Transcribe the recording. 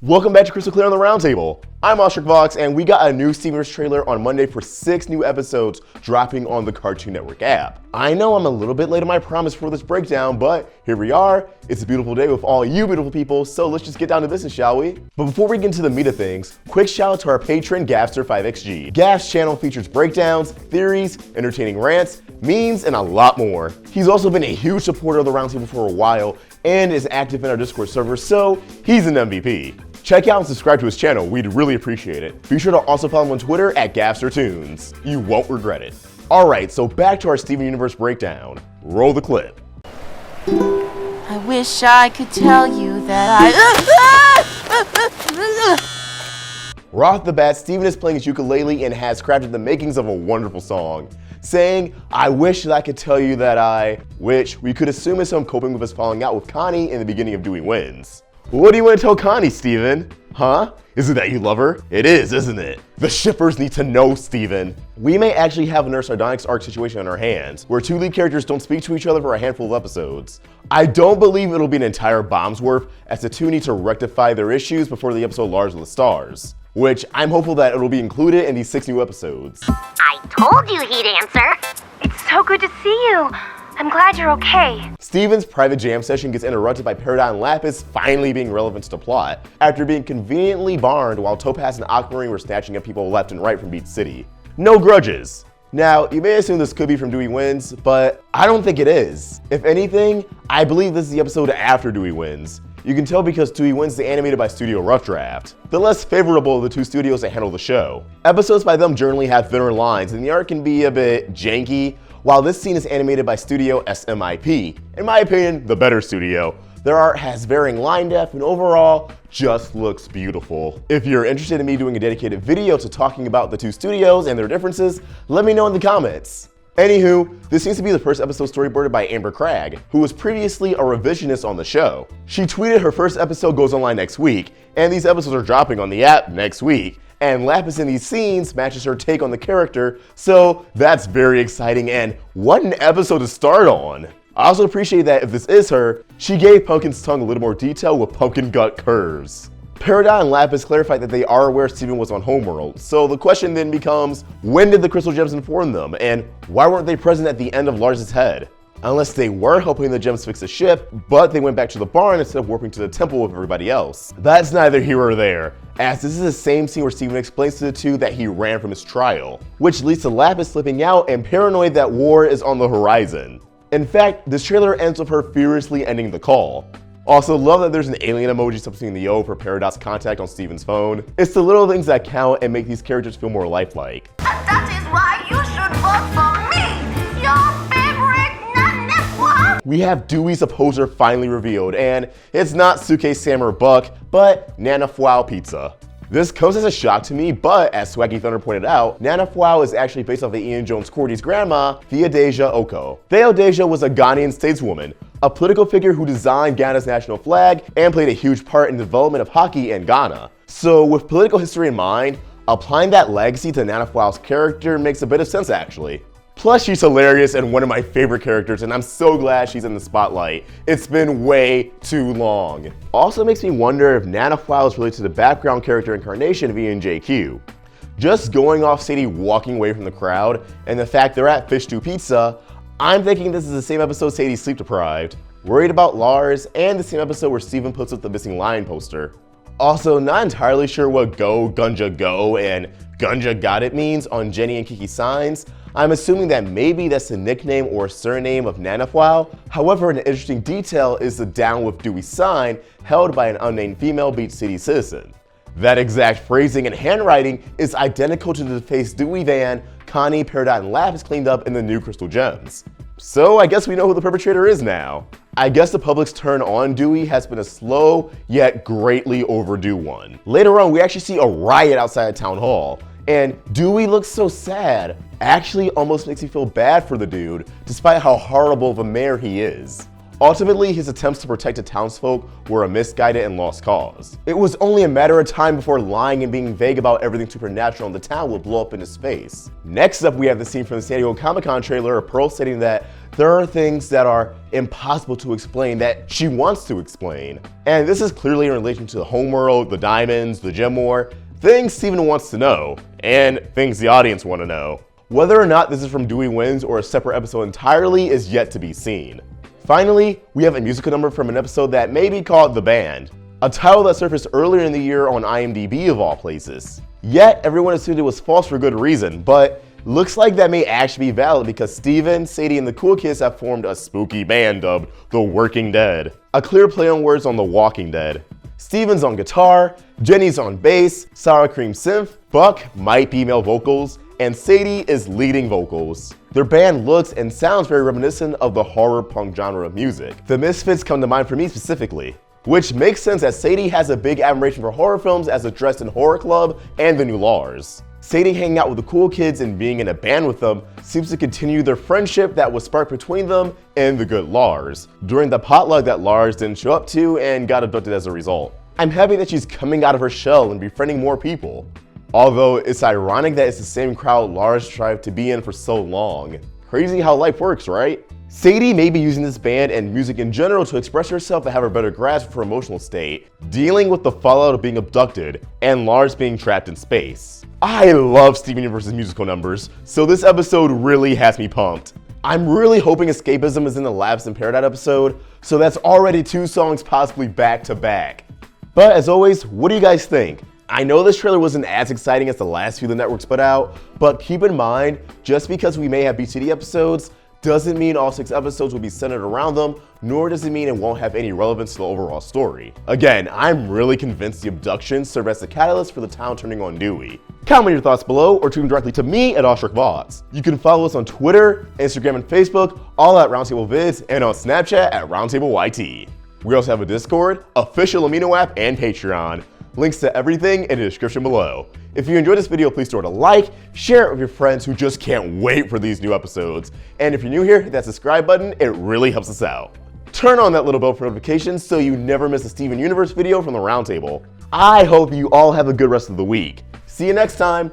Welcome back to Crystal Clear on the Roundtable. I'm AwestruckVox, and we got a new Steven Universe trailer on Monday for 6 new episodes dropping on the Cartoon Network app. I know I'm a little bit late on my promise for this breakdown, but here we are. It's a beautiful day with all you beautiful people, so let's just get down to business, shall we? But before we get into the meat of things, quick shout out to our patron, Gavster5xg. Gav's channel features breakdowns, theories, entertaining rants, memes, and a lot more. He's also been a huge supporter of the Roundtable for a while and is active in our Discord server, so he's an MVP. Check out and subscribe to his channel, we'd really appreciate it. Be sure to also follow him on Twitter at GavsterTunes. You won't regret it. Alright, so back to our Steven Universe breakdown. Roll the clip. I wish I could tell you that Right off the bat, Steven is playing his ukulele and has crafted the makings of a wonderful song, saying, I wish that I could tell you that which we could assume is him coping with his falling out with Connie in the beginning of Dewey Wins. What do you want to tell Connie, Steven? Huh? Is it that you love her? It is, isn't it? The shippers need to know, Steven. We may actually have a Nurse Sardonyx arc situation on our hands, where 2 lead characters don't speak to each other for a handful of episodes. I don't believe it'll be an entire bomb's worth, as the 2 need to rectify their issues before the episode Lars with the Stars, which I'm hopeful that it'll be included in these 6 new episodes. I told you he'd answer. It's so good to see you. I'm glad you're okay. Steven's private jam session gets interrupted by Peridot and Lapis finally being relevant to the plot, after being conveniently barred while Topaz and Aquamarine were snatching up people left and right from Beach City. No grudges. Now, you may assume this could be from Dewey Wins, but I don't think it is. If anything, I believe this is the episode after Dewey Wins. You can tell because Dewey Wins is animated by Studio Rough Draft, the less favorable of the 2 studios that handle the show. Episodes by them generally have thinner lines, and the art can be a bit janky, while this scene is animated by Studio SMIP, in my opinion, the better studio. Their art has varying line depth and overall just looks beautiful. If you're interested in me doing a dedicated video to talking about the 2 studios and their differences, let me know in the comments. Anywho, this seems to be the first episode storyboarded by Amber Cragg, who was previously a revisionist on the show. She tweeted her first episode goes online next week, and these episodes are dropping on the app next week. And Lapis in these scenes matches her take on the character, so that's very exciting, and what an episode to start on. I also appreciate that if this is her, she gave Pumpkin's tongue a little more detail with pumpkin gut curves. Peridot and Lapis clarified that they are aware Steven was on Homeworld, so the question then becomes, when did the Crystal Gems inform them, and why weren't they present at the end of Lars Head? Unless they were helping the gems fix the ship, but they went back to the barn instead of warping to the temple with everybody else. That's neither here or there, as this is the same scene where Steven explains to the 2 that he ran from his trial, which leads to Lapis slipping out and paranoid that war is on the horizon. In fact, this trailer ends with her furiously ending the call. Also, love that there's an alien emoji substituting the O for Peridot's contact on Steven's phone. It's the little things that count and make these characters feel more lifelike. And that is why you should vote for me, your favorite Nanefwa. We have Dewey's opposer finally revealed, and it's not Suke, Sam, or Buck, but Nanefwa Pizza. This comes as a shock to me, but as Swaggy Thunder pointed out, Nanefwa is actually based off of Ian Jones-Cordy's grandma, Theodosia Oko. Theodosia was a Ghanaian stateswoman, a political figure who designed Ghana's national flag and played a huge part in the development of hockey in Ghana. So with political history in mind, applying that legacy to Nanefwa's character makes a bit of sense actually. Plus, she's hilarious and one of my favorite characters, and I'm so glad she's in the spotlight. It's been way too long. Also makes me wonder if Nanefwa is related to the background character incarnation of Ian JQ. Just going off Sadie walking away from the crowd and the fact they're at Fish Stew Pizza, I'm thinking this is the same episode Sadie's sleep deprived, worried about Lars, and the same episode where Steven puts up the missing lion poster. Also, not entirely sure what Go Gunja Go and Gunja Got It means on Jenny and Kiki's signs. I'm assuming that maybe that's the nickname or surname of Nanefwa. However, an interesting detail is the Down with Dewey sign held by an unnamed female Beach City citizen. That exact phrasing and handwriting is identical to the face Dewey Van, Connie, Peridot, and Lapis cleaned up in the new Crystal Gems. So I guess we know who the perpetrator is now. I guess the public's turn on Dewey has been a slow, yet greatly overdue one. Later on, we actually see a riot outside of Town Hall, and Dewey looks so sad. Actually almost makes me feel bad for the dude, despite how horrible of a mayor he is. Ultimately, his attempts to protect the townsfolk were a misguided and lost cause. It was only a matter of time before lying and being vague about everything supernatural in the town would blow up in his face. Next up, we have the scene from the San Diego Comic-Con trailer of Pearl stating that there are things that are impossible to explain that she wants to explain. And this is clearly in relation to the Homeworld, the diamonds, the gem war, things Steven wants to know, and things the audience want to know. Whether or not this is from Dewey Wins or a separate episode entirely is yet to be seen. Finally, we have a musical number from an episode that may be called The Band, a title that surfaced earlier in the year on IMDb of all places. Yet, everyone assumed it was false for good reason, but looks like that may actually be valid because Steven, Sadie, and the cool kids have formed a spooky band dubbed The Working Dead, a clear play on words on The Walking Dead. Steven's on guitar, Jenny's on bass, sour cream synth, Buck might be male vocals, and Sadie is leading vocals. Their band looks and sounds very reminiscent of the horror punk genre of music. The Misfits come to mind for me specifically, which makes sense as Sadie has a big admiration for horror films as addressed in Horror Club and the new Lars. Sadie hanging out with the cool kids and being in a band with them seems to continue their friendship that was sparked between them and the good Lars, during the potluck that Lars didn't show up to and got abducted as a result. I'm happy that she's coming out of her shell and befriending more people. Although it's ironic that it's the same crowd Lars tried to be in for so long. Crazy how life works, right? Sadie may be using this band and music in general to express herself and have a better grasp of her emotional state, dealing with the fallout of being abducted and Lars being trapped in space. I love Steven Universe's musical numbers, so this episode really has me pumped. I'm really hoping escapism is in the Lapis and Paradise episode, so that's already 2 songs possibly back to back. But as always, what do you guys think? I know this trailer wasn't as exciting as the last few the networks put out, but keep in mind, just because we may have BTD episodes, doesn't mean all 6 episodes will be centered around them, nor does it mean it won't have any relevance to the overall story. Again, I'm really convinced the abductions serve as the catalyst for the town turning on Dewey. Comment your thoughts below or tune directly to me at AwestruckVox. You can follow us on Twitter, Instagram, and Facebook, all at Roundtable Vids, and on Snapchat at RoundtableYT. We also have a Discord, official Amino app, and Patreon. Links to everything in the description below. If you enjoyed this video, please throw it a like, share it with your friends who just can't wait for these new episodes. And if you're new here, hit that subscribe button, it really helps us out. Turn on that little bell for notifications so you never miss a Steven Universe video from the Roundtable. I hope you all have a good rest of the week. See you next time.